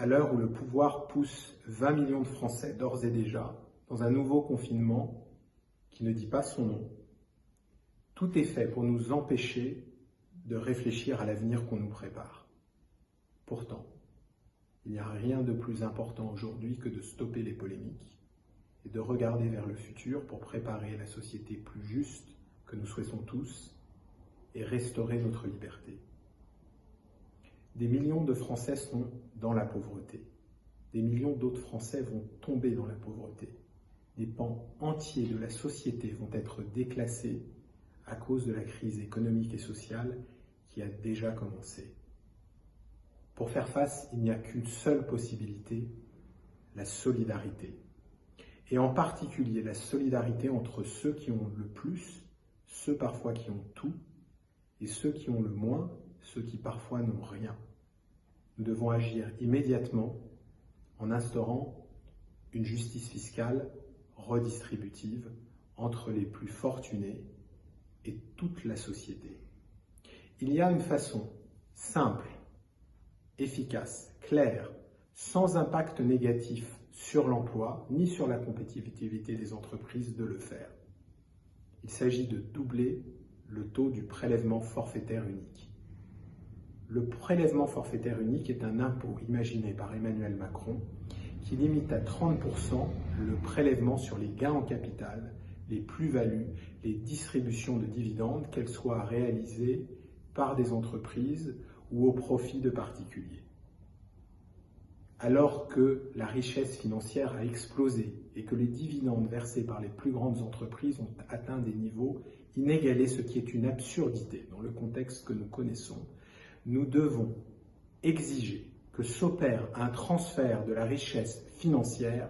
à l'heure où le pouvoir pousse 20 millions de Français d'ores et déjà dans un nouveau confinement qui ne dit pas son nom, tout est fait pour nous empêcher de réfléchir à l'avenir qu'on nous prépare. Pourtant, il n'y a rien de plus important aujourd'hui que de stopper les polémiques et de regarder vers le futur pour préparer la société plus juste que nous souhaitons tous et restaurer notre liberté. Des millions de Français sont dans la pauvreté. Des millions d'autres Français vont tomber dans la pauvreté. Des pans entiers de la société vont être déclassés à cause de la crise économique et sociale qui a déjà commencé. Pour faire face, il n'y a qu'une seule possibilité, la solidarité. Et en particulier la solidarité entre ceux qui ont le plus, ceux parfois qui ont tout, et ceux qui ont le moins, ceux qui parfois n'ont rien. Nous devons agir immédiatement en instaurant une justice fiscale redistributive entre les plus fortunés et toute la société. Il y a une façon simple, efficace, claire, sans impact négatif sur l'emploi ni sur la compétitivité des entreprises de le faire. Il s'agit de doubler le taux du prélèvement forfaitaire unique. Le prélèvement forfaitaire unique est un impôt imaginé par Emmanuel Macron qui limite à 30% le prélèvement sur les gains en capital, les plus-values, les distributions de dividendes, qu'elles soient réalisées par des entreprises ou au profit de particuliers. Alors que la richesse financière a explosé et que les dividendes versés par les plus grandes entreprises ont atteint des niveaux inégalés, ce qui est une absurdité dans le contexte que nous connaissons, nous devons exiger que s'opère un transfert de la richesse financière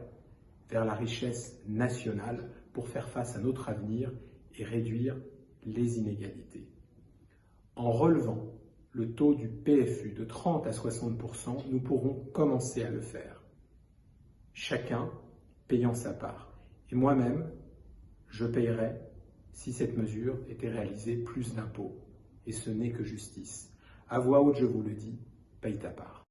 vers la richesse nationale pour faire face à notre avenir et réduire les inégalités. En relevant le taux du PFU de 30 à 60%, nous pourrons commencer à le faire. Chacun payant sa part. Et moi-même, je payerai, si cette mesure était réalisée, plus d'impôts. Et ce n'est que justice. À voix haute, je vous le dis, paye ta part.